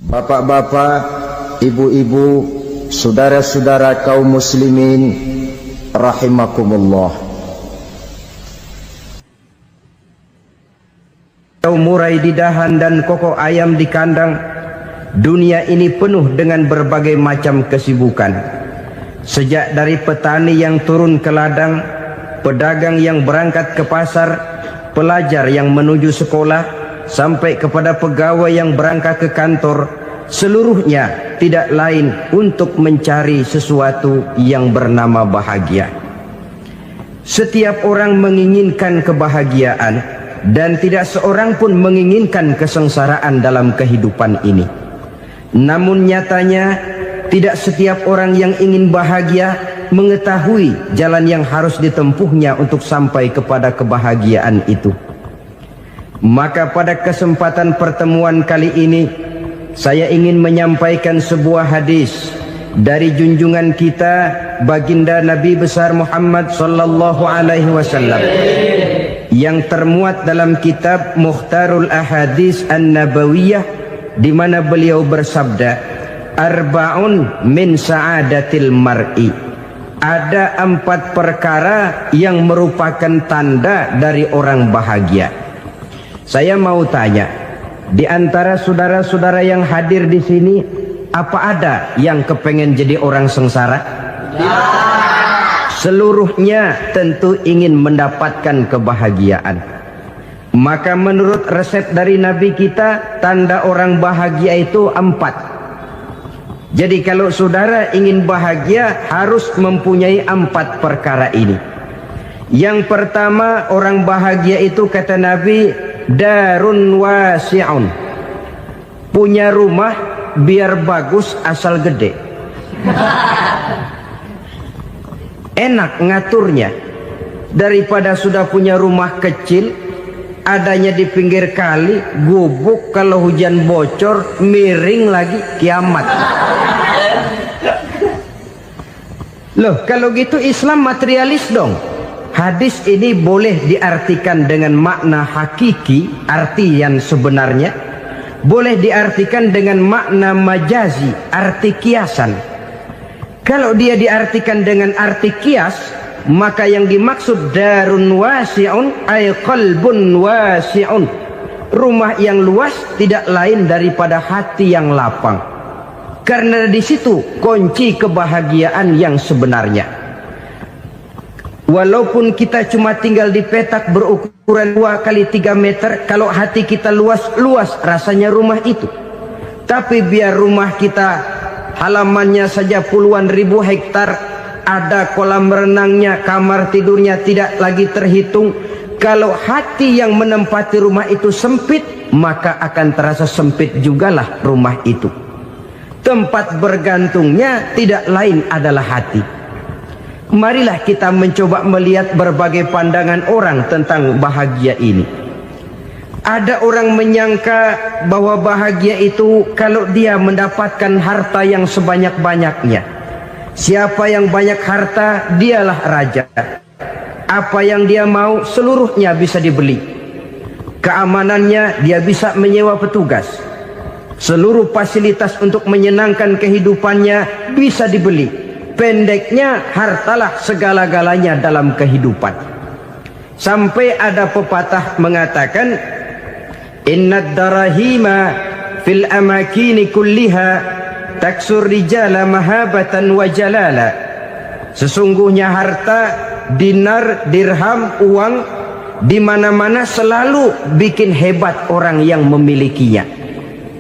Bapak-bapak, ibu-ibu, saudara-saudara kaum muslimin rahimakumullah. Murai di dahan dan koko ayam di kandang, dunia ini penuh dengan berbagai macam kesibukan. Sejak dari petani yang turun ke ladang, pedagang yang berangkat ke pasar, pelajar yang menuju sekolah, sampai kepada pegawai yang berangkat ke kantor, seluruhnya tidak lain untuk mencari sesuatu yang bernama bahagia. Setiap orang menginginkan kebahagiaan, dan tidak seorang pun menginginkan kesengsaraan dalam kehidupan ini. Namun nyatanya tidak setiap orang yang ingin bahagia mengetahui jalan yang harus ditempuhnya untuk sampai kepada kebahagiaan itu. Maka pada kesempatan pertemuan kali ini, saya ingin menyampaikan sebuah hadis dari junjungan kita baginda Nabi besar Muhammad sallallahu alaihi wasallam yang termuat dalam kitab Mukhtarul Ahadits An-Nabawiyah, di mana beliau bersabda, arba'un min sa'adatil mar'i. Ada 4 perkara yang merupakan tanda dari orang bahagia. Saya mau tanya, di antara saudara-saudara yang hadir di sini, apa ada yang kepengen jadi orang sengsara? Ya. Seluruhnya tentu ingin mendapatkan kebahagiaan. Maka menurut resep dari Nabi kita, tanda orang bahagia itu 4. Jadi kalau saudara ingin bahagia, harus mempunyai 4 perkara ini. Yang pertama, orang bahagia itu kata Nabi, darun wasi'un. Punya rumah biar bagus asal gede. Enak ngaturnya, daripada sudah punya rumah kecil adanya di pinggir kali, gubuk, kalau hujan bocor miring lagi, kiamat. Loh, kalau gitu Islam materialis dong. Hadis ini boleh diartikan dengan makna hakiki, arti yang sebenarnya, boleh diartikan dengan makna majazi, arti kiasan. Kalau dia diartikan dengan arti kias, maka yang dimaksud darun wasi'un ay qalbun wasi'un. Rumah yang luas tidak lain daripada hati yang lapang. Karena di situ kunci kebahagiaan yang sebenarnya. Walaupun kita cuma tinggal di petak berukuran 2 kali 3 meter, kalau hati kita luas-luas rasanya rumah itu. Tapi biar rumah kita halamannya saja puluhan ribu hektar, ada kolam renangnya, kamar tidurnya tidak lagi terhitung. Kalau hati yang menempati rumah itu sempit, maka akan terasa sempit jugalah rumah itu. Tempat bergantungnya tidak lain adalah hati. Marilah kita mencoba melihat berbagai pandangan orang tentang bahagia ini. Ada orang menyangka bahwa bahagia itu kalau dia mendapatkan harta yang sebanyak-banyaknya. Siapa yang banyak harta, dialah raja. Apa yang dia mau, seluruhnya bisa dibeli. Keamanannya, dia bisa menyewa petugas. Seluruh fasilitas untuk menyenangkan kehidupannya bisa dibeli. Pendeknya, hartalah segala-galanya dalam kehidupan. Sampai ada pepatah mengatakan, innad darahima fil amakini kulliha taksur rijala mahabatan wa jalala. Sesungguhnya harta, dinar, dirham, uang di mana-mana selalu bikin hebat orang yang memilikinya.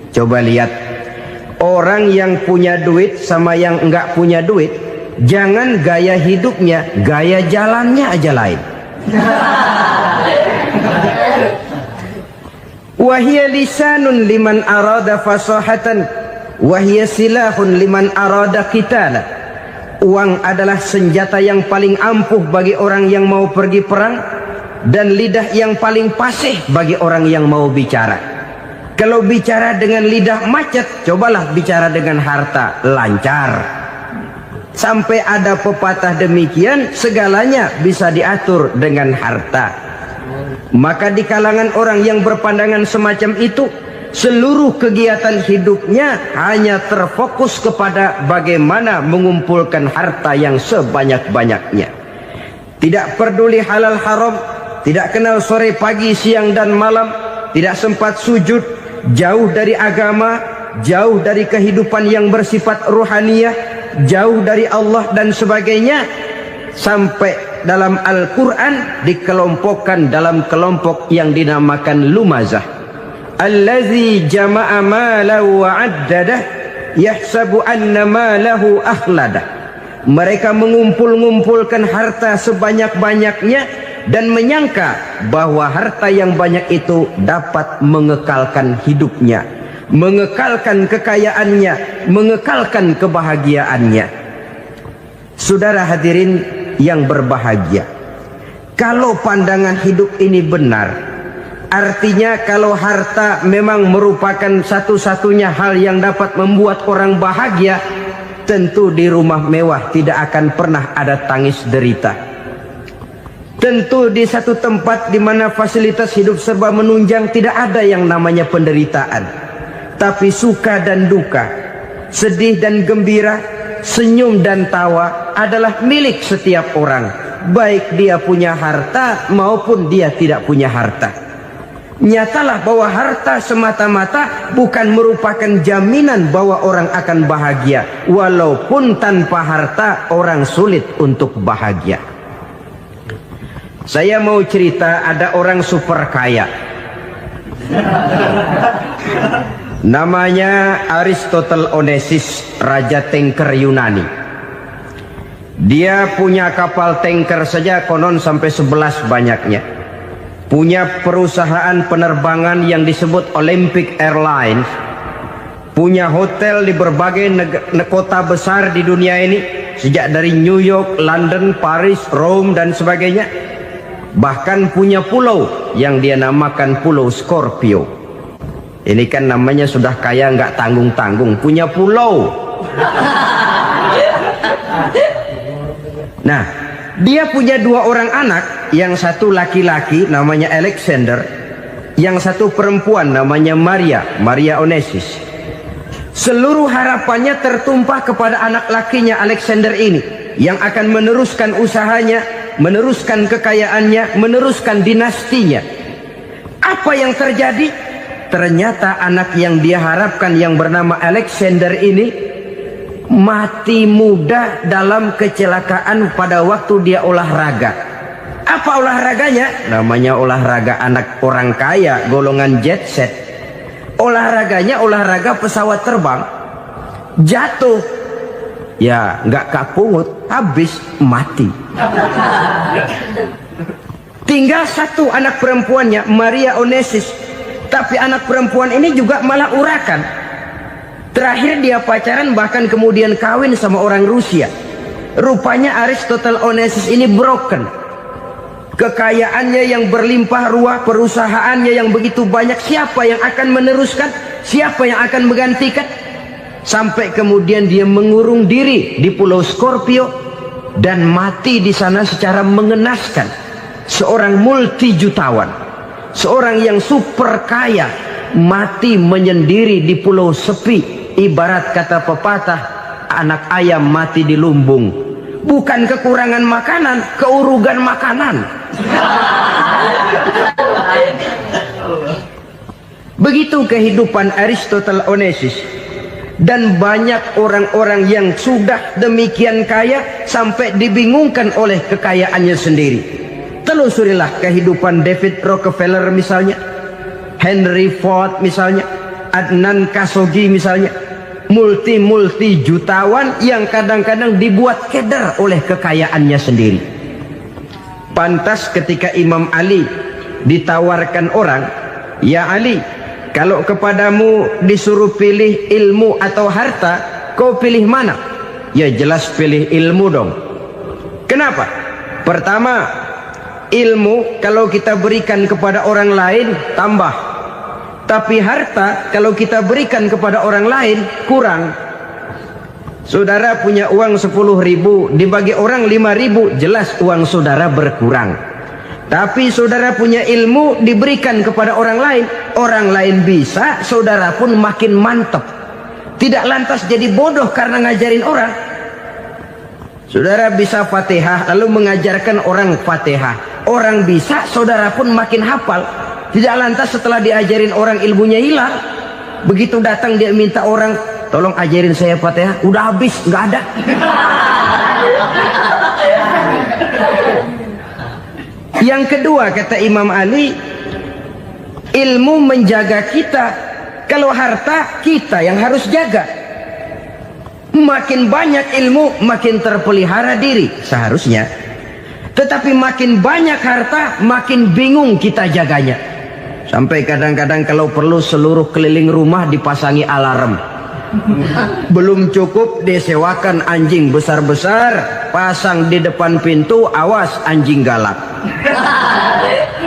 Coba lihat, orang yang punya duit sama yang enggak punya duit, jangan gaya hidupnya, gaya jalannya aja lain. Wahia lisanun liman arada fasahatan, wahia silahun liman arada qitala. Uang adalah senjata yang paling ampuh bagi orang yang mau pergi perang, dan lidah yang paling fasih bagi orang yang mau bicara. Kalau bicara dengan lidah macet, cobalah bicara dengan harta, lancar. Sampai ada pepatah demikian, segalanya bisa diatur dengan harta. Maka di kalangan orang yang berpandangan semacam itu, seluruh kegiatan hidupnya hanya terfokus kepada bagaimana mengumpulkan harta yang sebanyak-banyaknya. Tidak peduli halal haram, tidak kenal sore pagi siang dan malam, tidak sempat sujud, jauh dari agama, jauh dari kehidupan yang bersifat ruhaniyah, jauh dari Allah dan sebagainya. Sampai dalam Al-Quran dikelompokkan dalam kelompok yang dinamakan lumazah. Allazi jama'a malahu wa 'addadah yahsabu anna malahu akhladah. Mereka mengumpul-ngumpulkan harta sebanyak-banyaknya dan menyangka bahwa harta yang banyak itu dapat mengekalkan hidupnya, mengekalkan kekayaannya, mengekalkan kebahagiaannya. Saudara hadirin yang berbahagia, kalau pandangan hidup ini benar, artinya kalau harta memang merupakan satu-satunya hal yang dapat membuat orang bahagia, tentu di rumah mewah tidak akan pernah ada tangis derita. Tentu di satu tempat di mana fasilitas hidup serba menunjang tidak ada yang namanya penderitaan. Tapi suka dan duka, sedih dan gembira, senyum dan tawa adalah milik setiap orang, baik dia punya harta maupun dia tidak punya harta. Nyatalah bahwa harta semata-mata bukan merupakan jaminan bahwa orang akan bahagia, walaupun tanpa harta orang sulit untuk bahagia. Saya mau cerita, ada orang super kaya, namanya Aristotle Onassis, raja tanker Yunani. Dia punya kapal tanker saja konon sampai 11 banyaknya. Punya perusahaan penerbangan yang disebut Olympic Airlines. Punya hotel di berbagai kota besar di dunia ini, sejak dari New York, London, Paris, Rome dan sebagainya. Bahkan punya pulau yang dia namakan Pulau Scorpio. Ini kan namanya sudah kaya nggak tanggung-tanggung, punya pulau. Nah, dia punya 2 orang anak, yang satu laki-laki namanya Alexander, yang satu perempuan namanya Maria Onassis. Seluruh harapannya tertumpah kepada anak lakinya Alexander ini, yang akan meneruskan usahanya, meneruskan kekayaannya, meneruskan dinastinya. Apa yang terjadi? Ternyata anak yang dia harapkan yang bernama Alexander ini mati muda dalam kecelakaan pada waktu dia olahraga. Apa olahraganya? Namanya olahraga anak orang kaya, golongan jet set. Olahraganya olahraga pesawat terbang. Jatuh, ya nggak kapungut, habis mati. Tinggal satu anak perempuannya, Maria Onassis. Tapi anak perempuan ini juga malah urakan. Terakhir dia pacaran, bahkan kemudian kawin sama orang Rusia. Rupanya Aristotle Onassis ini broken. Kekayaannya yang berlimpah ruah, perusahaannya yang begitu banyak, siapa yang akan meneruskan? Siapa yang akan menggantikan? Sampai kemudian dia mengurung diri di Pulau Scorpio dan mati di sana secara mengenaskan. Seorang multi jutawan, seorang yang super kaya, mati menyendiri di pulau sepi. Ibarat kata pepatah, anak ayam mati di lumbung. Bukan kekurangan makanan, keurugan makanan. Begitu kehidupan Aristotle Onassis. Dan banyak orang-orang yang sudah demikian kaya sampai dibingungkan oleh kekayaannya sendiri. Telusurilah kehidupan David Rockefeller misalnya, Henry Ford misalnya, Adnan Khashoggi misalnya. Multi jutawan yang kadang-kadang dibuat keder oleh kekayaannya sendiri. Pantas ketika Imam Ali ditawarkan orang, "Ya Ali, kalau kepadamu disuruh pilih ilmu atau harta, kau pilih mana?" Ya jelas pilih ilmu dong. Kenapa? Pertama, ilmu kalau kita berikan kepada orang lain tambah. Tapi harta kalau kita berikan kepada orang lain kurang. Saudara punya uang 10.000, dibagi orang 5.000, jelas uang saudara berkurang. Tapi saudara punya ilmu diberikan kepada orang lain bisa, saudara pun makin mantap. Tidak lantas jadi bodoh karena ngajarin orang. Saudara bisa Fatihah lalu mengajarkan orang Fatihah. Orang bisa, saudara pun makin hafal. Tidak lantas setelah diajarin orang ilmunya hilang. Begitu datang dia minta orang, tolong ajarin saya Fatihah, udah habis, nggak ada. Yang kedua kata Imam Ali, ilmu menjaga kita. Kalau harta kita yang harus jaga. Makin banyak ilmu makin terpelihara diri seharusnya. Tetapi makin banyak harta makin bingung kita jaganya. Sampai kadang-kadang kalau perlu seluruh keliling rumah dipasangi alarm. Belum cukup disewakan anjing besar-besar, pasang di depan pintu, awas anjing galak.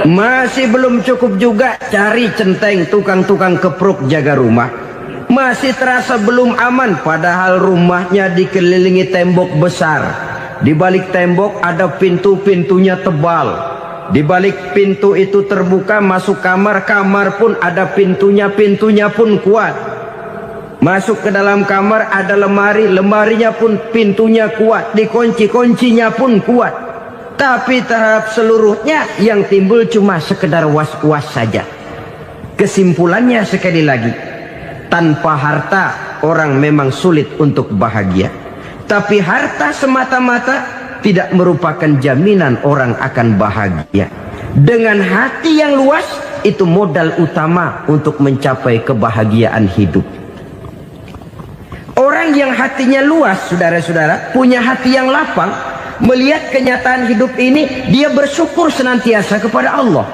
Masih belum cukup juga cari centeng tukang-tukang kepruk jaga rumah. Masih terasa belum aman padahal rumahnya dikelilingi tembok besar. Di balik tembok ada pintu-pintunya tebal. Di balik pintu itu terbuka masuk kamar, kamar pun ada pintunya, pintunya pun kuat. Masuk ke dalam kamar ada lemari, lemarinya pun pintunya kuat, dikunci, kuncinya pun kuat. Tapi terhadap seluruhnya yang timbul cuma sekedar was-was saja. Kesimpulannya sekali lagi, tanpa harta orang memang sulit untuk bahagia. Tapi harta semata-mata tidak merupakan jaminan orang akan bahagia. Dengan hati yang luas, itu modal utama untuk mencapai kebahagiaan hidup. Orang yang hatinya luas, saudara-saudara, punya hati yang lapang, melihat kenyataan hidup ini, dia bersyukur senantiasa kepada Allah.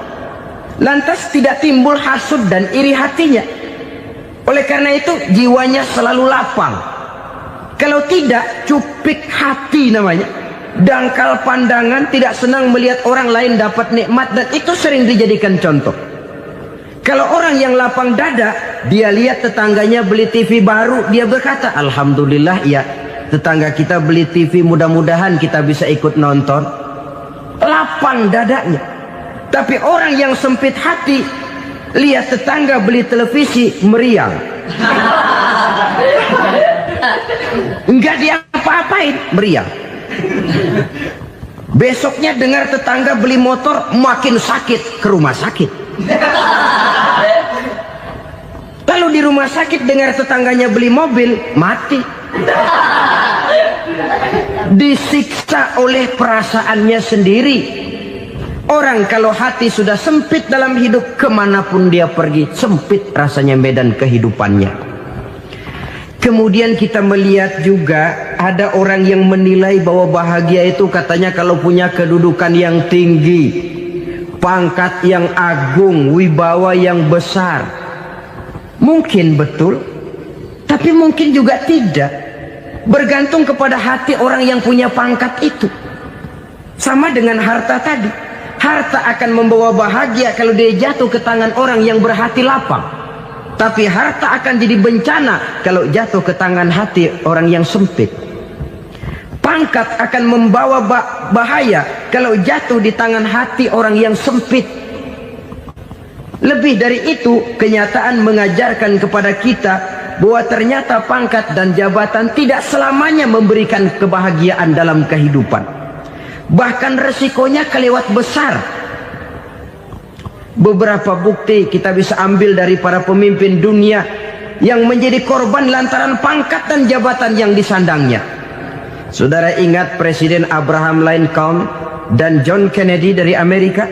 Lantas tidak timbul hasud dan iri hatinya. Oleh karena itu, jiwanya selalu lapang. Kalau tidak, cupik hati namanya. Dangkal pandangan, tidak senang melihat orang lain dapat nikmat, dan itu sering dijadikan contoh. Kalau orang yang lapang dada, dia lihat tetangganya beli TV baru, dia berkata, alhamdulillah ya, tetangga kita beli TV, mudah-mudahan kita bisa ikut nonton. Lapang dadanya. Tapi orang yang sempit hati, lihat tetangga beli televisi, meriang. Enggak dia apa-apain, meriang. Besoknya dengar tetangga beli motor, makin sakit, ke rumah sakit. Lalu di rumah sakit dengar tetangganya beli mobil, mati. Disiksa oleh perasaannya sendiri. Orang kalau hati sudah sempit dalam hidup, kemanapun dia pergi, sempit rasanya medan kehidupannya. Kemudian kita melihat juga ada orang yang menilai bahwa bahagia itu katanya kalau punya kedudukan yang tinggi, pangkat yang agung, wibawa yang besar. Mungkin betul, tapi mungkin juga tidak. Bergantung kepada hati orang yang punya pangkat itu. Sama dengan harta tadi. Harta akan membawa bahagia kalau dia jatuh ke tangan orang yang berhati lapang. Tapi harta akan jadi bencana kalau jatuh ke tangan hati orang yang sempit. Pangkat akan membawa bahaya kalau jatuh di tangan hati orang yang sempit. Lebih dari itu, kenyataan mengajarkan kepada kita bahwa ternyata pangkat dan jabatan tidak selamanya memberikan kebahagiaan dalam kehidupan. Bahkan resikonya kelewat besar. Beberapa bukti kita bisa ambil dari para pemimpin dunia yang menjadi korban lantaran pangkat dan jabatan yang disandangnya. Saudara ingat Presiden Abraham Lincoln dan John Kennedy dari Amerika?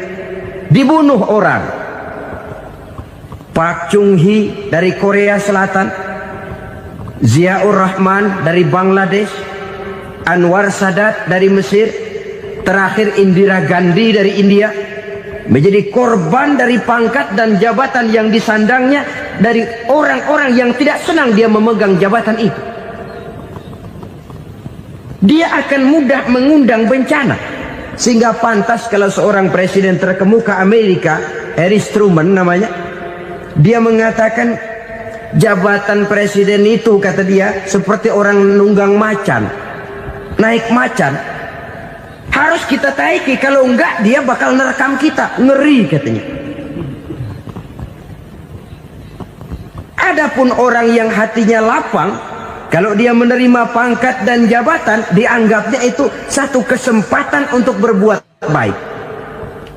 Dibunuh orang. Park Chung-hee dari Korea Selatan, Ziaur Rahman dari Bangladesh, Anwar Sadat dari Mesir, terakhir Indira Gandhi dari India, menjadi korban dari pangkat dan jabatan yang disandangnya dari orang-orang yang tidak senang dia memegang jabatan itu. Dia akan mudah mengundang bencana. Sehingga pantas kalau seorang presiden terkemuka Amerika, Harry Truman namanya, dia mengatakan jabatan presiden itu, kata dia, seperti orang nunggang macan, naik macan. Harus kita taiki, kalau enggak dia bakal nerekam kita. Ngeri katanya. Adapun orang yang hatinya lapang, kalau dia menerima pangkat dan jabatan, dianggapnya itu satu kesempatan untuk berbuat baik.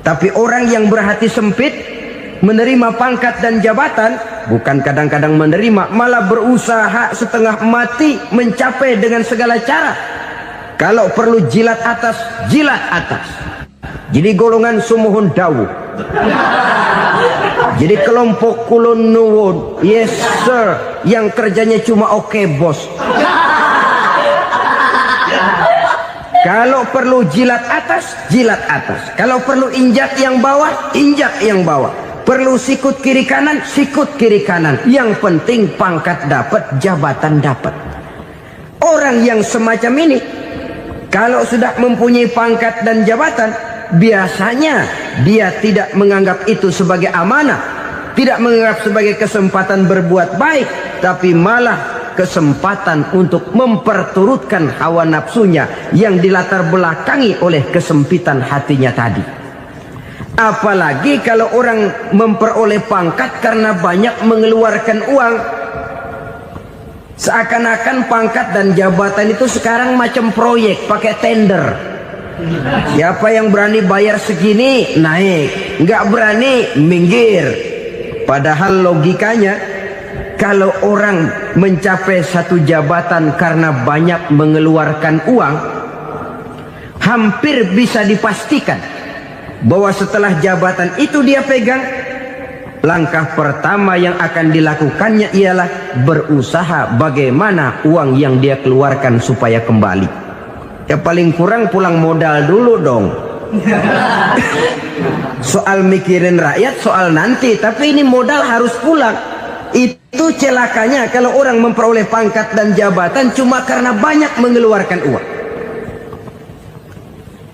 Tapi orang yang berhati sempit, menerima pangkat dan jabatan, bukan kadang-kadang menerima, malah berusaha setengah mati mencapai dengan segala cara. Kalau perlu jilat atas, jilat atas. Jadi golongan sumuhun dawu. Jadi kelompok kulon nuwun, yes sir, yang kerjanya cuma oke bos. Kalau perlu jilat atas, jilat atas. Kalau perlu injak yang bawah, injak yang bawah. Perlu sikut kiri kanan, sikut kiri kanan. Yang penting pangkat dapat, jabatan dapat. Orang yang semacam ini, kalau sudah mempunyai pangkat dan jabatan, biasanya dia tidak menganggap itu sebagai amanah, tidak menganggap sebagai kesempatan berbuat baik, tapi malah kesempatan untuk memperturutkan hawa nafsunya yang dilatar belakangi oleh kesempitan hatinya tadi. Apalagi kalau orang memperoleh pangkat karena banyak mengeluarkan uang. Seakan-akan pangkat dan jabatan itu sekarang macam proyek, pakai tender. Siapa yang berani bayar segini, naik. Nggak berani, minggir. Padahal logikanya, kalau orang mencapai satu jabatan karena banyak mengeluarkan uang, hampir bisa dipastikan bahwa setelah jabatan itu dia pegang, langkah pertama yang akan dilakukannya ialah berusaha bagaimana uang yang dia keluarkan supaya kembali. Ya paling kurang pulang modal dulu dong. Soal mikirin rakyat soal nanti, tapi ini modal harus pulang. Itu celakanya kalau orang memperoleh pangkat dan jabatan cuma karena banyak mengeluarkan uang.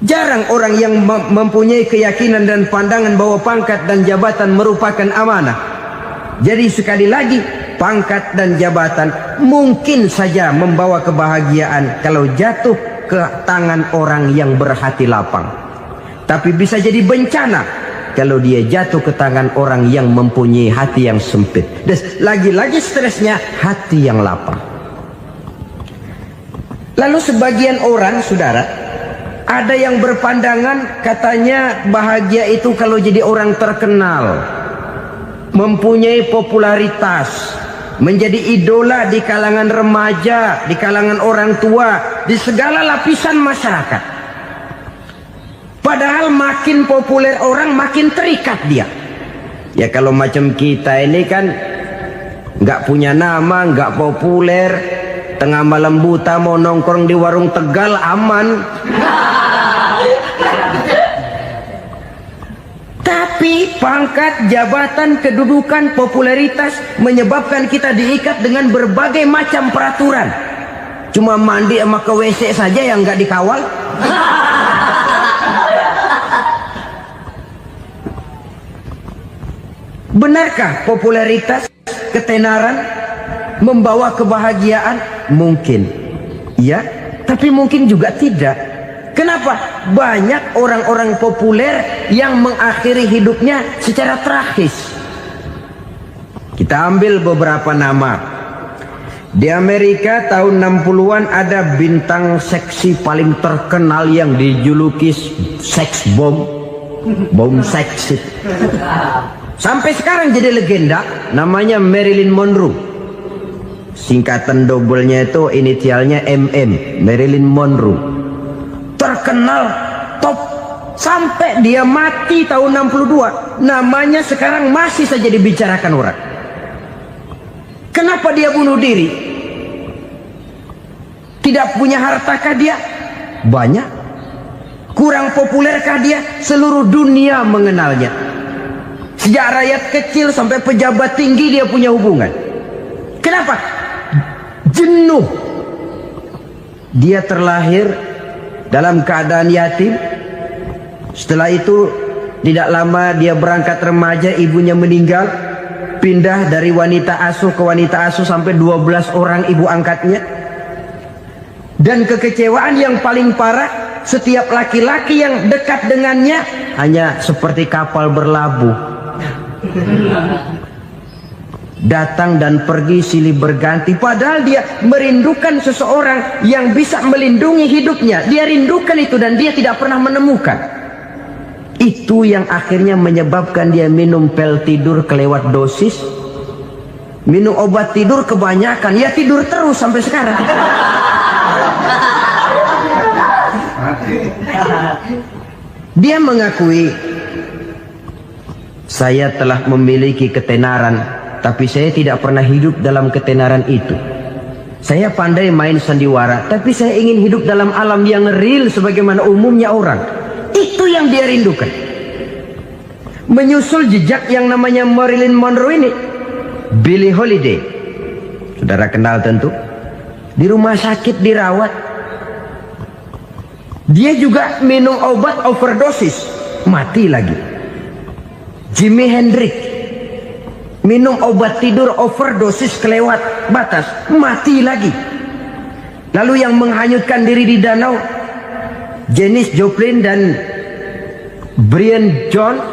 Jarang orang yang mempunyai keyakinan dan pandangan bahwa pangkat dan jabatan merupakan amanah. Jadi sekali lagi, pangkat dan jabatan mungkin saja membawa kebahagiaan kalau jatuh ke tangan orang yang berhati lapang. Tapi bisa jadi bencana kalau dia jatuh ke tangan orang yang mempunyai hati yang sempit. Dan lagi-lagi stresnya hati yang lapang. Lalu sebagian orang, saudara, ada yang berpandangan katanya bahagia itu kalau jadi orang terkenal, mempunyai popularitas, menjadi idola di kalangan remaja, di kalangan orang tua, di segala lapisan masyarakat. Padahal makin populer orang makin terikat dia. Ya kalau macam kita ini kan nggak punya nama, nggak populer, tengah malam buta mau nongkrong di warung Tegal aman. Tapi pangkat, jabatan, kedudukan, popularitas menyebabkan kita diikat dengan berbagai macam peraturan. Cuma mandi sama ke WC saja yang nggak dikawal. Benarkah popularitas, ketenaran membawa kebahagiaan? Mungkin. Ya, tapi mungkin juga tidak. Kenapa? Banyak orang-orang populer yang mengakhiri hidupnya secara tragis. Kita ambil beberapa nama. Di Amerika tahun 60-an ada bintang seksi paling terkenal yang dijuluki seks bom. Bom seksi. Sampai sekarang jadi legenda, namanya Marilyn Monroe. Singkatan doublenya itu inisialnya MM, Marilyn Monroe. Terkenal top sampai dia mati tahun 62. Namanya sekarang masih saja dibicarakan orang. Kenapa dia bunuh diri? Tidak punya hartakah dia? Banyak. Kurang populerkah dia? Seluruh dunia mengenalnya. Sejak rakyat kecil sampai pejabat tinggi dia punya hubungan. Kenapa? Jenuh. Dia terlahir dalam keadaan yatim. Setelah itu tidak lama dia berangkat remaja, ibunya meninggal. Pindah dari wanita asuh ke wanita asuh sampai 12 orang ibu angkatnya. Dan kekecewaan yang paling parah, setiap laki-laki yang dekat dengannya hanya seperti kapal berlabuh, datang dan pergi silih berganti. Padahal dia merindukan seseorang yang bisa melindungi hidupnya. Dia rindukan itu dan dia tidak pernah menemukan. Itu yang akhirnya menyebabkan dia minum pil tidur kelewat dosis, minum obat tidur kebanyakan, ya tidur terus sampai sekarang. Dia mengakui, saya telah memiliki ketenaran, tapi saya tidak pernah hidup dalam ketenaran itu. Saya pandai main sandiwara, tapi saya ingin hidup dalam alam yang real sebagaimana umumnya orang. Itu yang dia rindukan. Menyusul jejak yang namanya Marilyn Monroe ini, Billie Holiday, saudara kenal tentu, di rumah sakit dirawat. Dia juga minum obat overdosis, mati lagi. Jimi Hendrix minum obat tidur overdosis kelewat batas, mati lagi. Lalu yang menghanyutkan diri di danau, Janis Joplin dan Brian Jones.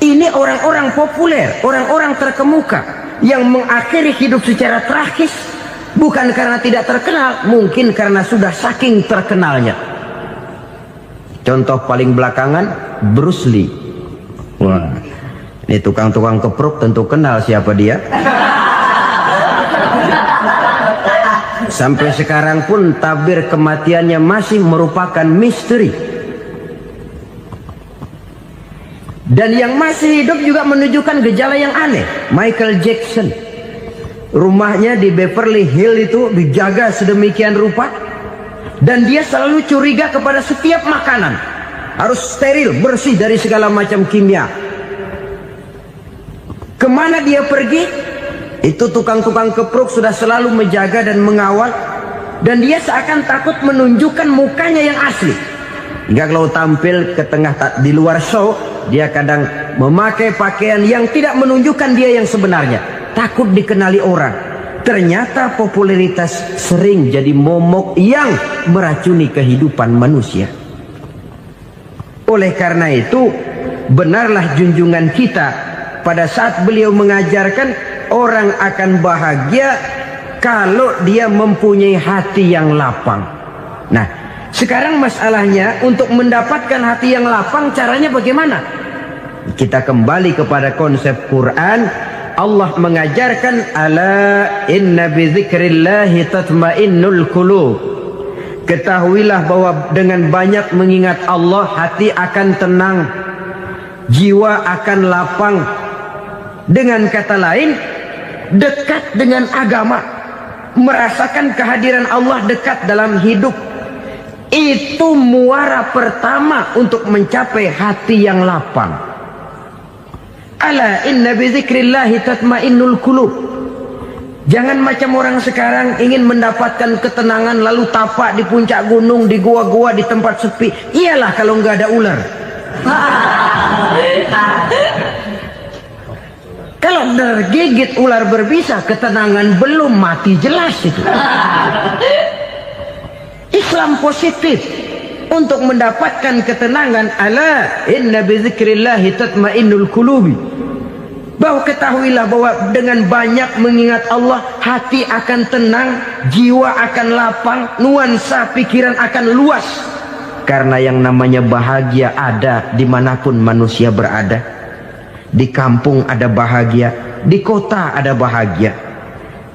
Ini orang-orang populer, orang-orang terkemuka yang mengakhiri hidup secara tragis, bukan karena tidak terkenal, mungkin karena sudah saking terkenalnya. Contoh paling belakangan, Bruce Lee. Wah, ini tukang-tukang kepruk tentu kenal siapa dia. Sampai sekarang pun tabir kematiannya masih merupakan misteri. Dan yang masih hidup juga menunjukkan gejala yang aneh. Michael Jackson, rumahnya di Beverly Hills itu dijaga sedemikian rupa, dan dia selalu curiga kepada setiap makanan harus steril, bersih dari segala macam kimia. Kemana dia pergi, itu tukang-tukang kepruk sudah selalu menjaga dan mengawal, dan dia seakan takut menunjukkan mukanya yang asli. Hingga kalau tampil ke tengah di luar show, dia kadang memakai pakaian yang tidak menunjukkan dia yang sebenarnya, takut dikenali orang. Ternyata popularitas sering jadi momok yang meracuni kehidupan manusia. Oleh karena itu, benarlah junjungan kita pada saat beliau mengajarkan orang akan bahagia kalau dia mempunyai hati yang lapang. Nah, sekarang masalahnya untuk mendapatkan hati yang lapang, caranya bagaimana? Kita kembali kepada konsep Quran. Allah mengajarkan, ala inna bizikrillahi tatmainnul qulub. Ketahuilah bahwa dengan banyak mengingat Allah, hati akan tenang, jiwa akan lapang. Dengan kata lain, dekat dengan agama, merasakan kehadiran Allah dekat dalam hidup. Itu muara pertama untuk mencapai hati yang lapang. Ala inna bizikrillahi tatmainnul qulub. Jangan macam orang sekarang ingin mendapatkan ketenangan lalu tapak di puncak gunung, di gua-gua, di tempat sepi. Iyalah kalau nggak ada ular. Kalau tergigit ular berbisa, ketenangan belum, mati jelas itu. Islam positif untuk mendapatkan ketenangan. Ala inna bizikrillahi tatmainnul qulubi. Bahwa ketahuilah bahwa dengan banyak mengingat Allah, hati akan tenang, jiwa akan lapang, nuansa pikiran akan luas. Karena yang namanya bahagia ada dimanapun manusia berada. Di kampung ada bahagia, di kota ada bahagia,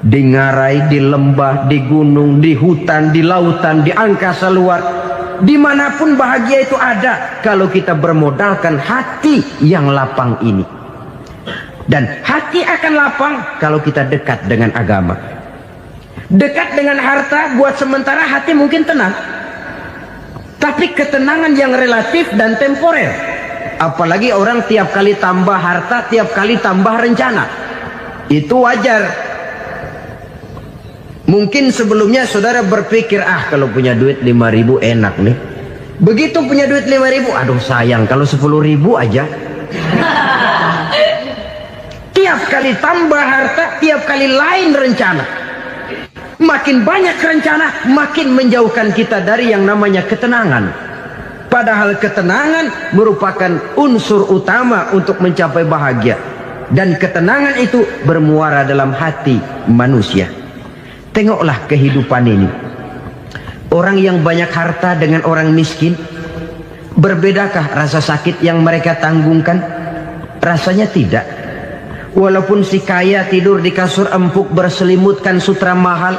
di ngarai, di lembah, di gunung, di hutan, di lautan, di angkasa luar, dimanapun bahagia itu ada kalau kita bermodalkan hati yang lapang ini. Dan hati akan lapang kalau kita dekat dengan agama. Dekat dengan harta buat sementara hati mungkin tenang, tapi ketenangan yang relatif dan temporer. Apalagi orang tiap kali tambah harta, tiap kali tambah rencana. Itu wajar. Mungkin sebelumnya saudara berpikir, kalau punya duit 5.000 enak nih. Begitu punya duit 5.000, aduh sayang kalau 10.000 aja. Tiap kali tambah harta, tiap kali lain rencana. Makin banyak rencana, makin menjauhkan kita dari yang namanya ketenangan. Padahal ketenangan merupakan unsur utama untuk mencapai bahagia. Dan ketenangan itu bermuara dalam hati manusia. Tengoklah kehidupan ini. Orang yang banyak harta dengan orang miskin, berbedakah rasa sakit yang mereka tanggungkan? Rasanya tidak. Walaupun si kaya tidur di kasur empuk berselimutkan sutra mahal,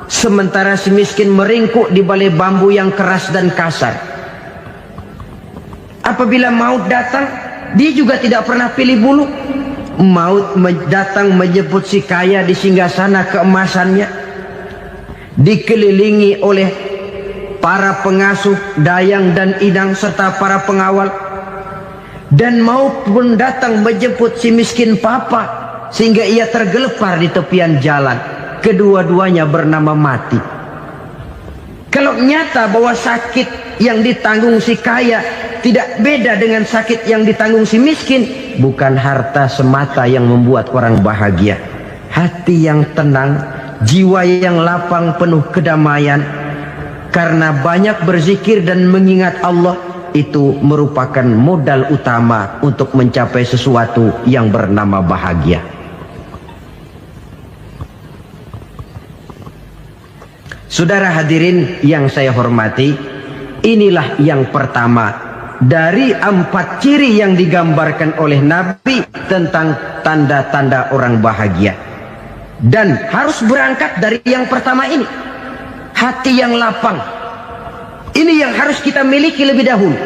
sementara si miskin meringkuk di balai bambu yang keras dan kasar. Apabila maut datang, dia juga tidak pernah pilih bulu. Maut datang menjemput si kaya di singgasana keemasannya, dikelilingi oleh para pengasuh, dayang dan idang serta para pengawal. Dan maut pun datang menjemput si miskin papa, sehingga ia tergelepar di tepian jalan. Kedua-duanya bernama mati. Kalau nyata bahwa sakit yang ditanggung si kaya tidak beda dengan sakit yang ditanggung si miskin, bukan harta semata yang membuat orang bahagia. Hati yang tenang, jiwa yang lapang penuh kedamaian, karena banyak berzikir dan mengingat Allah, itu merupakan modal utama untuk mencapai sesuatu yang bernama bahagia. Saudara hadirin yang saya hormati, inilah yang pertama dari 4 ciri yang digambarkan oleh Nabi tentang tanda-tanda orang bahagia. Dan harus berangkat dari yang pertama ini, hati yang lapang. Ini yang harus kita miliki lebih dahulu.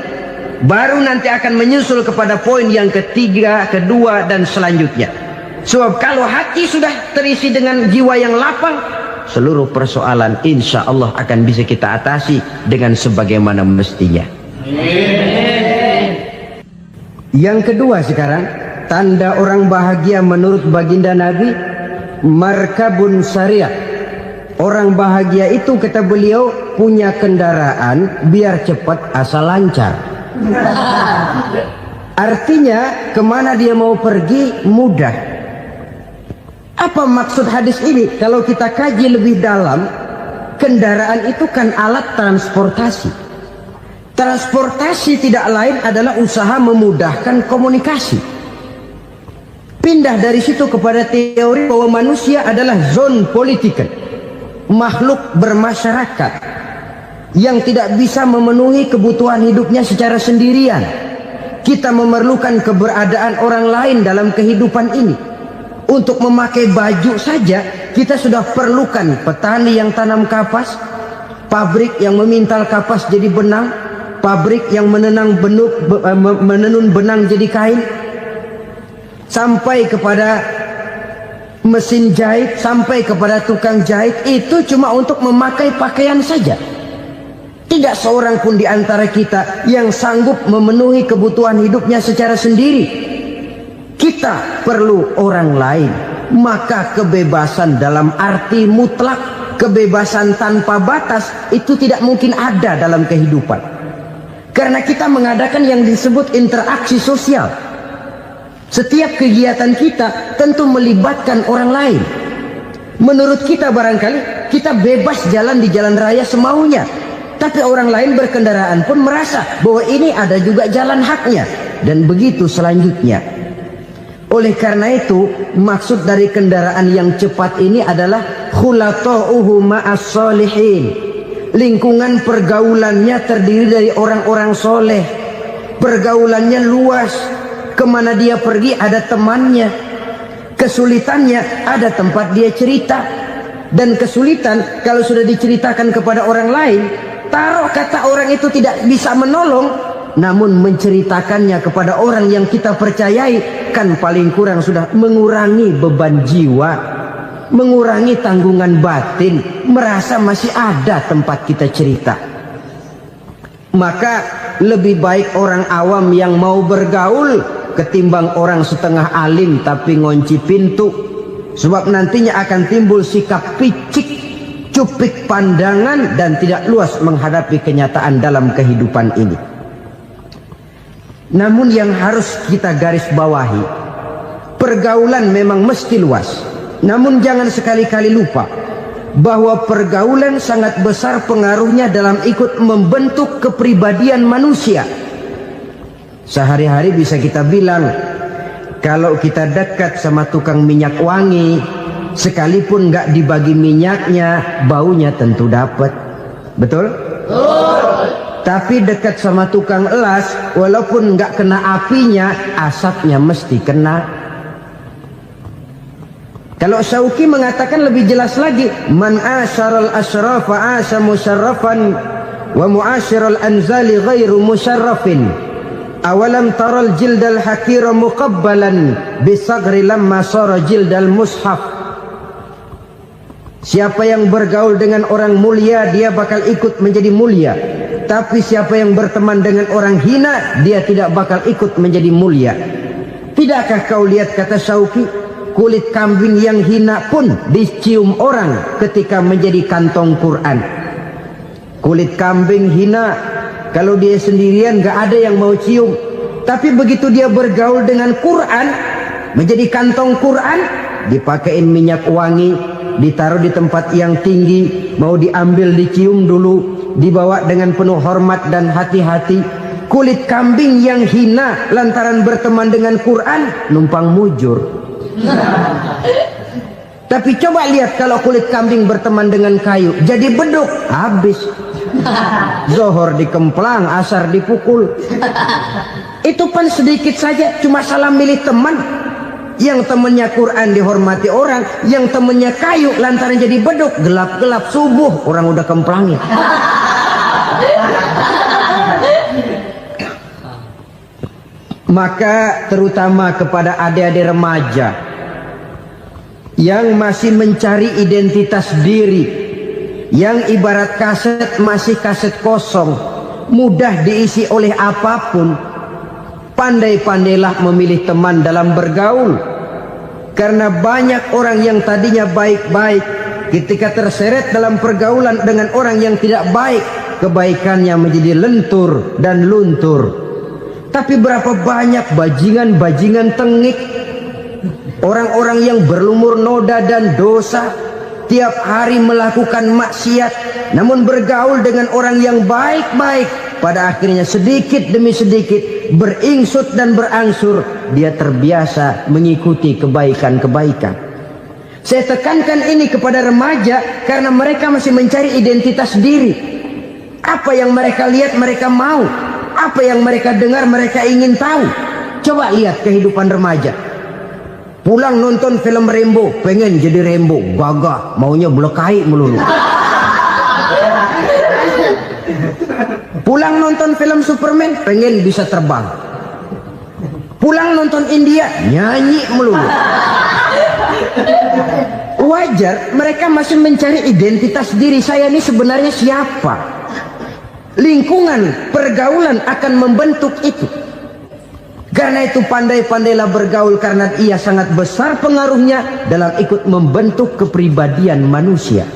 Baru nanti akan menyusul kepada poin yang ketiga, kedua, dan selanjutnya. Sebab kalau hati sudah terisi dengan jiwa yang lapang, seluruh persoalan insya Allah akan bisa kita atasi dengan sebagaimana mestinya. Yang kedua sekarang, tanda orang bahagia menurut baginda Nabi, markabun syariah. Orang bahagia itu, kata beliau, punya kendaraan biar cepat asal lancar. Artinya kemana dia mau pergi mudah. Apa maksud hadis ini? Kalau kita kaji lebih dalam, kendaraan itu kan alat transportasi. Transportasi tidak lain adalah usaha memudahkan komunikasi. Pindah dari situ kepada teori bahwa manusia adalah zon political, makhluk bermasyarakat yang tidak bisa memenuhi kebutuhan hidupnya secara sendirian. Kita memerlukan keberadaan orang lain dalam kehidupan ini. Untuk memakai baju saja kita sudah perlukan petani yang tanam kapas, pabrik yang memintal kapas jadi benang, pabrik yang menenun benang jadi kain, sampai kepada mesin jahit, sampai kepada tukang jahit. Itu cuma untuk memakai pakaian saja. Tidak seorang pun di antara kita yang sanggup memenuhi kebutuhan hidupnya secara sendiri. Kita perlu orang lain. Maka kebebasan dalam arti mutlak, kebebasan tanpa batas, itu tidak mungkin ada dalam kehidupan. Karena kita mengadakan yang disebut interaksi sosial. Setiap kegiatan kita tentu melibatkan orang lain. Menurut kita barangkali kita bebas jalan di jalan raya semaunya, tapi orang lain berkendaraan pun merasa bahwa ini ada juga jalan haknya, dan begitu selanjutnya. Oleh karena itu, maksud dari kendaraan yang cepat ini adalah khulata'uhu ma'as solihin. Lingkungan pergaulannya terdiri dari orang-orang soleh. Pergaulannya luas. Kemana dia pergi ada temannya. Kesulitannya ada tempat dia cerita. Dan kesulitan kalau sudah diceritakan kepada orang lain, taruh kata orang itu tidak bisa menolong, namun menceritakannya kepada orang yang kita percayai, kan paling kurang sudah mengurangi beban jiwa, mengurangi tanggungan batin, merasa masih ada tempat kita cerita. Maka lebih baik orang awam yang mau bergaul ketimbang orang setengah alim tapi ngunci pintu. Sebab nantinya akan timbul sikap picik, cupik pandangan, dan tidak luas menghadapi kenyataan dalam kehidupan ini. Namun yang harus kita garis bawahi, pergaulan memang mesti luas. Namun jangan sekali-kali lupa bahwa pergaulan sangat besar pengaruhnya dalam ikut membentuk kepribadian manusia. Sehari-hari bisa kita bilang, kalau kita dekat sama tukang minyak wangi, sekalipun nggak dibagi minyaknya, baunya tentu dapat. Betul? Tapi dekat sama tukang elas, walaupun nggak kena apinya, asapnya mesti kena. Kalau Syauqi mengatakan lebih jelas lagi, man asyaral asrafa asa musarrafan wa muasyiral anzali ghairu musarrafin. Awalam taral jildal hakira muqabbalan bisagri lamma sara jildal mushaf. Siapa yang bergaul dengan orang mulia, dia bakal ikut menjadi mulia. Tapi siapa yang berteman dengan orang hina, dia tidak bakal ikut menjadi mulia. Tidakkah kau lihat, kata Syauqi, kulit kambing yang hina pun dicium orang ketika menjadi kantong Quran. Kulit kambing hina, kalau dia sendirian gak ada yang mau cium. Tapi begitu dia bergaul dengan Quran, menjadi kantong Quran, dipakein minyak wangi, ditaruh di tempat yang tinggi, mau diambil dicium dulu, dibawa dengan penuh hormat dan hati-hati. Kulit kambing yang hina lantaran berteman dengan Quran, numpang mujur. Tapi coba lihat kalau kulit kambing berteman dengan kayu, jadi beduk, habis. Zohor dikemplang, asar dipukul. Itu pun sedikit saja, cuma salah milih teman. Yang temannya Quran dihormati orang, yang temannya kayu lantaran jadi beduk, gelap-gelap subuh orang udah kemplangin. Maka terutama kepada adik-adik remaja yang masih mencari identitas diri, yang ibarat kaset masih kaset kosong, mudah diisi oleh apapun, pandai-pandailah memilih teman dalam bergaul. Karena banyak orang yang tadinya baik-baik, ketika terseret dalam pergaulan dengan orang yang tidak baik, kebaikannya menjadi lentur dan luntur. Tapi berapa banyak bajingan-bajingan tengik, orang-orang yang berlumur noda dan dosa, tiap hari melakukan maksiat, namun bergaul dengan orang yang baik-baik, pada akhirnya sedikit demi sedikit beringsut dan berangsur dia terbiasa mengikuti kebaikan-kebaikan. Saya tekankan ini kepada remaja karena mereka masih mencari identitas diri. Apa yang mereka lihat mereka mau, apa yang mereka dengar mereka ingin tahu. Coba lihat kehidupan remaja. Pulang nonton film Rambo, pengen jadi Rambo, gagah, maunya belekai melulu. Pulang nonton film Superman, pengen bisa terbang. Pulang nonton India, nyanyi melulu. Wajar, mereka masih mencari identitas diri. Saya ini sebenarnya siapa? Lingkungan, pergaulan akan membentuk itu. Karena itu pandai-pandailah bergaul, karena ia sangat besar pengaruhnya dalam ikut membentuk kepribadian manusia.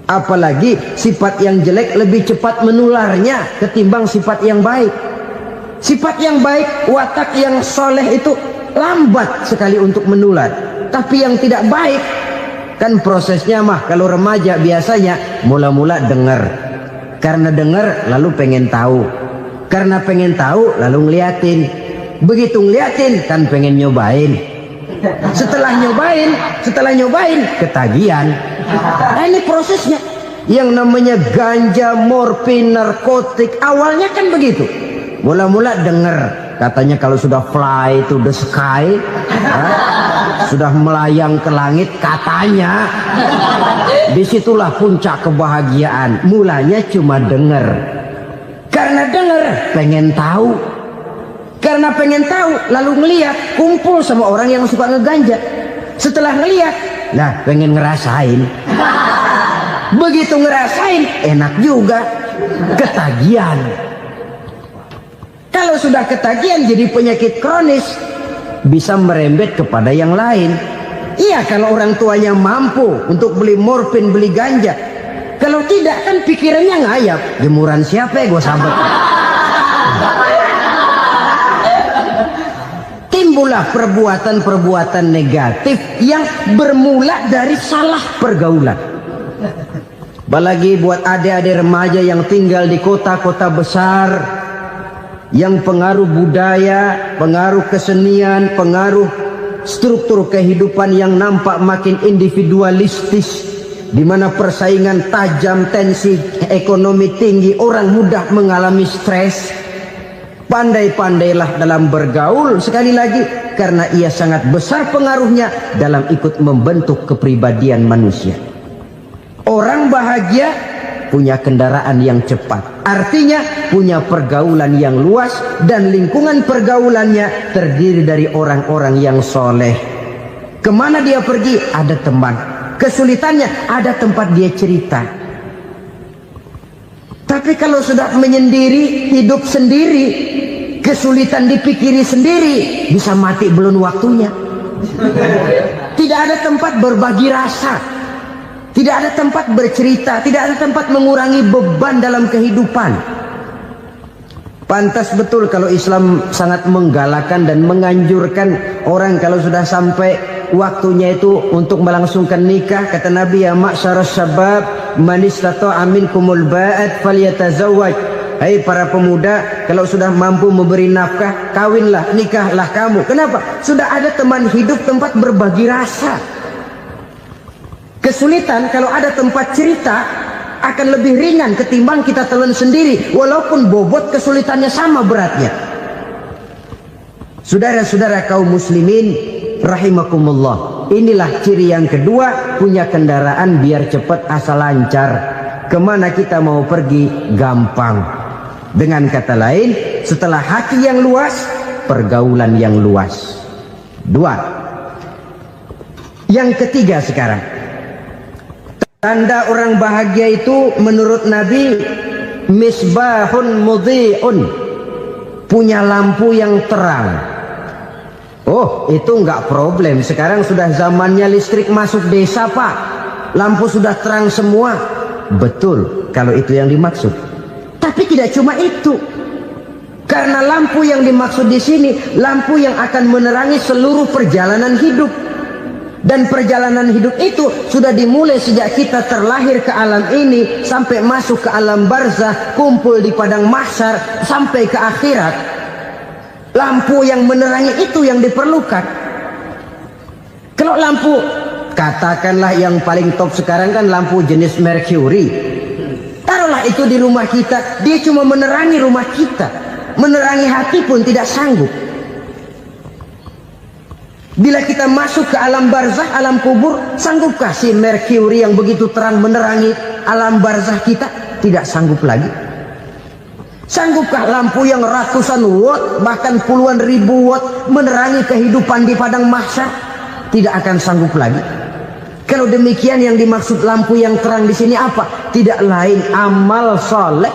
Apalagi sifat yang jelek lebih cepat menularnya ketimbang sifat yang baik. Sifat yang baik, watak yang soleh itu lambat sekali untuk menular. Tapi yang tidak baik, kan prosesnya mah kalau remaja biasanya mula-mula dengar. Karena dengar lalu pengen tahu. Karena pengen tahu lalu ngeliatin. Begitu ngeliatin kan pengen nyobain. Setelah nyobain ketagihan. Nah, ini prosesnya. Yang namanya ganja, morfin, narkotik, awalnya kan begitu. Mula-mula denger, katanya kalau sudah fly to the sky, sudah melayang ke langit, katanya disitulah puncak kebahagiaan. Mulanya cuma denger. Karena denger, pengen tahu. Karena pengen tahu, lalu ngeliat, kumpul sama orang yang suka ngeganja. Setelah ngeliat, nah pengen ngerasain. Begitu ngerasain, enak juga, ketagihan. Kalau sudah ketagihan jadi penyakit kronis, bisa merembet kepada yang lain. Iya, kalau orang tuanya mampu untuk beli morfin, beli ganja. Kalau tidak kan pikirannya ngayap, jemuran siapa ya gue sahabat. Timbullah perbuatan-perbuatan negatif yang bermula dari salah pergaulan. Apalagi buat adik-adik remaja yang tinggal di kota-kota besar, yang pengaruh budaya, pengaruh kesenian, pengaruh struktur kehidupan yang nampak makin individualistis, di mana persaingan tajam, tensi ekonomi tinggi, orang mudah mengalami stres. Pandai-pandailah dalam bergaul, sekali lagi, karena ia sangat besar pengaruhnya dalam ikut membentuk kepribadian manusia. Orang bahagia punya kendaraan yang cepat, artinya punya pergaulan yang luas, dan lingkungan pergaulannya terdiri dari orang-orang yang soleh. Kemana dia pergi, ada teman. Kesulitannya, ada tempat dia cerita. Tapi kalau sudah menyendiri, hidup sendiri, kesulitan dipikiri sendiri, bisa mati belum waktunya. Tidak ada tempat berbagi rasa, tidak ada tempat bercerita, tidak ada tempat mengurangi beban dalam kehidupan. Pantas betul kalau Islam sangat menggalakkan dan menganjurkan orang kalau sudah sampai waktunya itu untuk melangsungkan nikah. Kata Nabi, ya ma'syaras syabab man istata'a minkumul ba'at falyatazawwaj. Hai para pemuda, kalau sudah mampu memberi nafkah, kawinlah, nikahlah kamu. Kenapa? Sudah ada teman hidup, tempat berbagi rasa. Kesulitan kalau ada tempat cerita akan lebih ringan ketimbang kita telan sendiri, walaupun bobot kesulitannya sama beratnya. Saudara-saudara kaum muslimin rahimakumullah, inilah ciri yang kedua, punya kendaraan biar cepat asal lancar. Kemana kita mau pergi gampang. Dengan kata lain, setelah hati yang luas, pergaulan yang luas. Dua. Yang ketiga sekarang, tanda orang bahagia itu menurut Nabi, misbahun mudhi'un, punya lampu yang terang. Oh, itu enggak problem. Sekarang sudah zamannya listrik masuk desa, Pak. Lampu sudah terang semua. Betul, kalau itu yang dimaksud. Tapi tidak cuma itu. Karena lampu yang dimaksud di sini, lampu yang akan menerangi seluruh perjalanan hidup. Dan perjalanan hidup itu sudah dimulai sejak kita terlahir ke alam ini, sampai masuk ke alam barzah, kumpul di padang mahsyar, sampai ke akhirat. Lampu yang menerangi itu yang diperlukan. Kalau lampu, katakanlah yang paling top sekarang kan lampu jenis Mercury. Taruhlah itu di rumah kita, dia cuma menerangi rumah kita, menerangi hati pun tidak sanggup. Bila kita masuk ke alam barzah, alam kubur, sanggupkah si Mercury yang begitu terang menerangi alam barzah kita? Tidak sanggup lagi. Sanggupkah lampu yang ratusan watt, bahkan puluhan ribu watt menerangi kehidupan di padang mahsyar? Tidak akan sanggup lagi. Kalau demikian, yang dimaksud lampu yang terang di sini apa? Tidak lain amal soleh,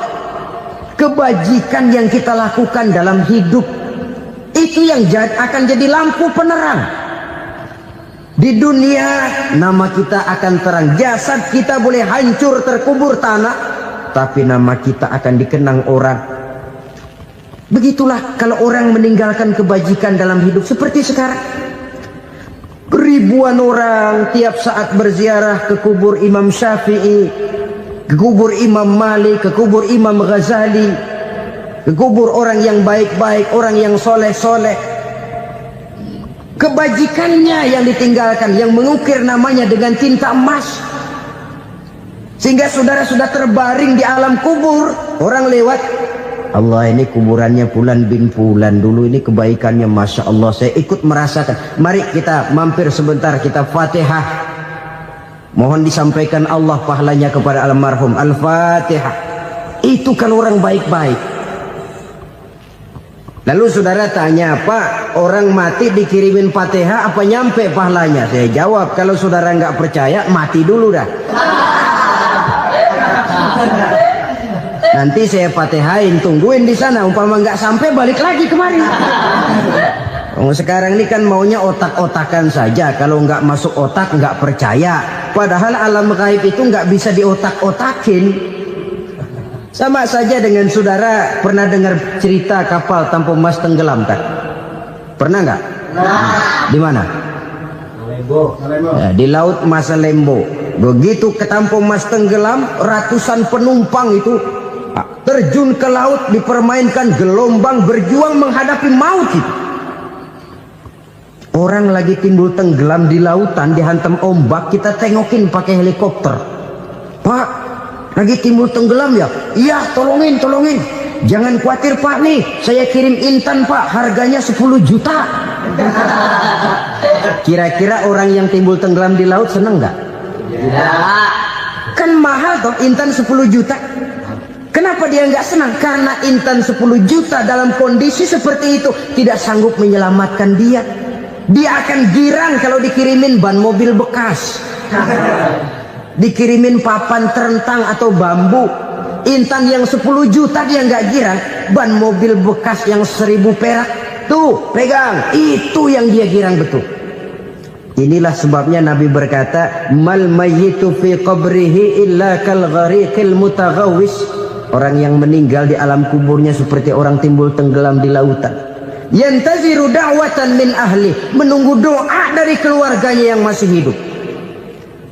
kebajikan yang kita lakukan dalam hidup. Itu yang akan jadi lampu penerang. Di dunia nama kita akan terang. Jasad kita boleh hancur terkubur tanah, tapi nama kita akan dikenang orang. Begitulah kalau orang meninggalkan kebajikan dalam hidup seperti sekarang. Ribuan orang tiap saat berziarah ke kubur Imam Syafi'i, ke kubur Imam Malik, ke kubur Imam Ghazali, ke kubur orang yang baik-baik, orang yang soleh-soleh. Kebajikannya yang ditinggalkan, yang mengukir namanya dengan tinta emas. Sehingga saudara sudah terbaring di alam kubur, orang lewat, Allah, ini kuburannya Fulan bin Fulan, dulu ini kebaikannya Masya Allah, saya ikut merasakan. Mari kita mampir sebentar, kita Fatihah. Mohon disampaikan Allah pahalanya kepada almarhum. Al-Fatihah. Itu kalau orang baik-baik. Lalu saudara tanya, Pak, orang mati dikirimin Fatihah apa nyampe pahalanya? Saya jawab, kalau saudara nggak percaya, mati dulu dah. Nanti saya Fatihain, tungguin di sana. Umpama nggak sampai, balik lagi kemari. Sekarang ini kan maunya otak-otakan saja. Kalau nggak masuk otak, nggak percaya. Padahal alam gaib itu nggak bisa diotak-otakin. Sama saja dengan saudara pernah dengar cerita kapal tanpa emas tenggelam kan? Pernah nggak? Di mana? Lembo. Di laut Masa Lembo. Begitu ketampung Mas tenggelam, ratusan penumpang itu terjun ke laut, dipermainkan gelombang, berjuang menghadapi maut itu. Orang lagi timbul tenggelam di lautan, dihantam ombak, kita tengokin pakai helikopter. Pak, lagi timbul tenggelam ya? Iya, tolongin. Jangan khawatir Pak, nih saya kirim intan Pak, harganya 10 juta. Kira-kira orang yang timbul tenggelam di laut seneng nggak? Tidak. Kan mahal toh intan 10 juta. Kenapa dia nggak senang? Karena intan 10 juta dalam kondisi seperti itu tidak sanggup menyelamatkan dia. Dia akan girang kalau dikirimin ban mobil bekas, dikirimin papan terentang atau bambu. Intan yang 10 juta dia nggak girang, ban mobil bekas yang 1000 perak tuh pegang, itu yang dia girang betul. Inilah sebabnya Nabi berkata, mal mayyitu fi qabrihi illa kal ghariqil mutaghawwis. Orang yang meninggal di alam kuburnya seperti orang timbul tenggelam di lautan. Yantaziru da'watan min ahli, menunggu doa dari keluarganya yang masih hidup.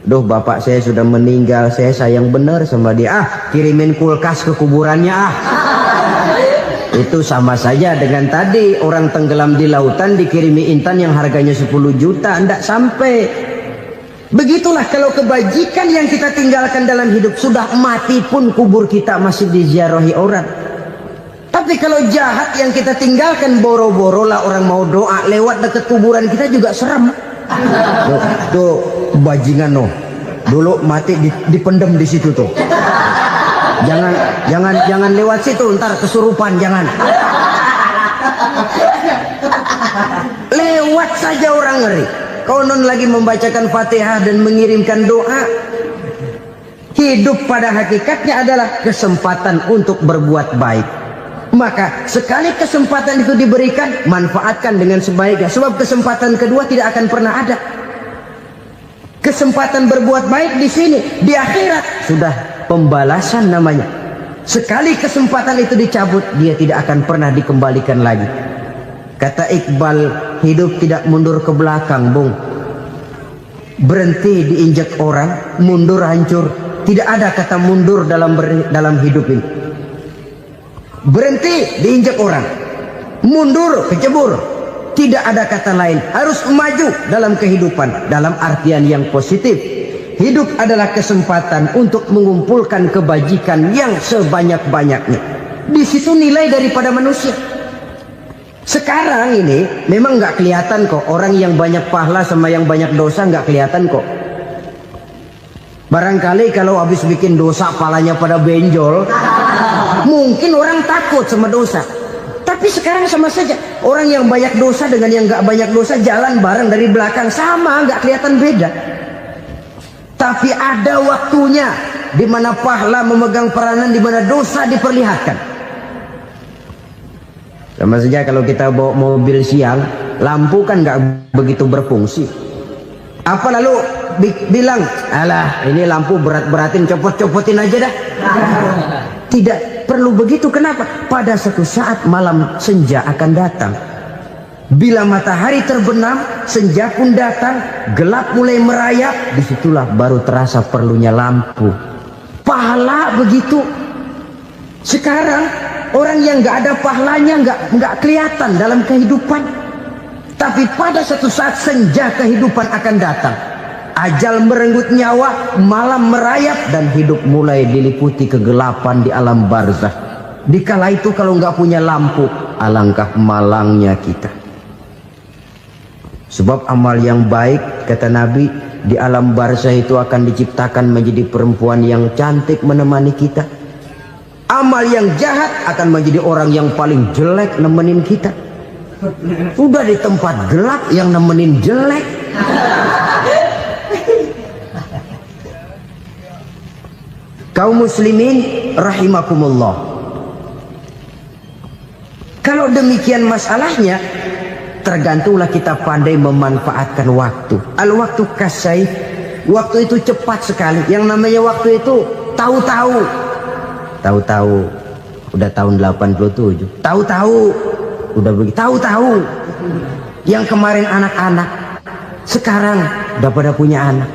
Duh, bapak saya sudah meninggal, saya sayang benar sama dia. Kirimin kulkas ke kuburannya Itu sama saja dengan tadi orang tenggelam di lautan dikirimi intan yang harganya 10 juta, tidak sampai. Begitulah kalau kebajikan yang kita tinggalkan dalam hidup, sudah mati pun kubur kita masih diziarahi orang. Tapi kalau jahat yang kita tinggalkan, boro-boro lah orang mau doa lewat dekat kuburan kita juga serem. Tuh bajingan dulu mati dipendem di situ tuh. Jangan lewat situ, ntar kesurupan, jangan. Lewat saja orang ngeri. Konon lagi membacakan Fatihah dan mengirimkan doa. Hidup pada hakikatnya adalah kesempatan untuk berbuat baik. Maka sekali kesempatan itu diberikan, manfaatkan dengan sebaiknya. Sebab kesempatan kedua tidak akan pernah ada. Kesempatan berbuat baik di sini, di akhirat sudah pembalasan namanya. Sekali kesempatan itu dicabut, dia tidak akan pernah dikembalikan lagi. Kata Iqbal, hidup tidak mundur ke belakang, Bung. Berhenti diinjak orang, mundur hancur. Tidak ada kata mundur dalam hidup ini. Berhenti diinjak orang, mundur kecebur. Tidak ada kata lain, harus maju dalam kehidupan, dalam artian yang positif. Hidup adalah kesempatan untuk mengumpulkan kebajikan yang sebanyak-banyaknya. Di situ nilai daripada manusia. Sekarang ini memang nggak kelihatan kok, orang yang banyak pahala sama yang banyak dosa nggak kelihatan kok. Barangkali kalau habis bikin dosa palanya pada benjol, mungkin orang takut sama dosa. Tapi sekarang sama saja, orang yang banyak dosa dengan yang nggak banyak dosa jalan bareng dari belakang, sama, nggak kelihatan beda. Tapi ada waktunya di mana pahala memegang peranan, di mana dosa diperlihatkan. Sama saja kalau kita bawa mobil siang, lampu kan nggak begitu berfungsi. Apa lalu bilang, alah ini lampu berat-beratin, copot-copotin aja dah. Tidak perlu begitu. Kenapa? Pada suatu saat malam senja akan datang. Bila matahari terbenam, senja pun datang, gelap mulai merayap, disitulah baru terasa perlunya lampu. Pahala begitu. Sekarang orang yang nggak ada pahalanya nggak kelihatan dalam kehidupan. Tapi pada suatu saat senja kehidupan akan datang. Ajal merenggut nyawa, malam merayap, dan hidup mulai diliputi kegelapan di alam barzah. Dikala itu kalau nggak punya lampu, alangkah malangnya kita. Sebab amal yang baik, kata Nabi, di alam barzah itu akan diciptakan menjadi perempuan yang cantik menemani kita. Amal yang jahat akan menjadi orang yang paling jelek nemenin kita. Udah di tempat gelap yang nemenin jelek. Kaum muslimin rahimakumullah. Kalau demikian masalahnya, tergantunglah kita pandai memanfaatkan waktu. Al-waktu kasayf. Waktu itu cepat sekali. Yang namanya waktu itu tahu-tahu. Tahu-tahu. Udah tahun 87. Tahu-tahu. Udah begitu. Tahu-tahu. Yang kemarin anak-anak, sekarang udah pada punya anak.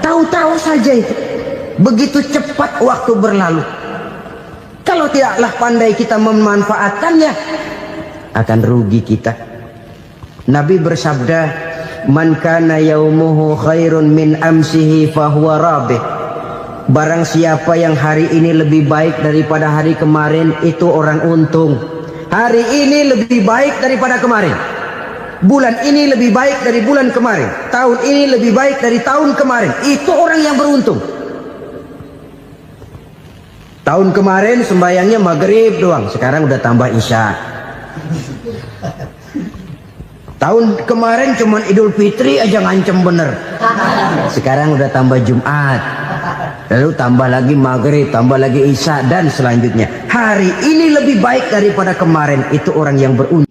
Tahu-tahu saja itu. Begitu cepat waktu berlalu. Kalau tidaklah pandai kita memanfaatkannya, akan rugi kita. Nabi bersabda, "Man kana yaumuhu khairun min amsihi fahuwa rabih." Barang siapa yang hari ini lebih baik daripada hari kemarin, itu orang untung. Hari ini lebih baik daripada kemarin. Bulan ini lebih baik dari bulan kemarin. Tahun ini lebih baik dari tahun kemarin. Itu orang yang beruntung. Tahun kemarin sembayangnya maghrib doang, sekarang udah tambah isya. Tahun kemarin cuman Idul Fitri aja ngancem bener, sekarang udah tambah Jumat, lalu tambah lagi maghrib, tambah lagi isya, dan selanjutnya. Hari ini lebih baik daripada kemarin, itu orang yang beruntung.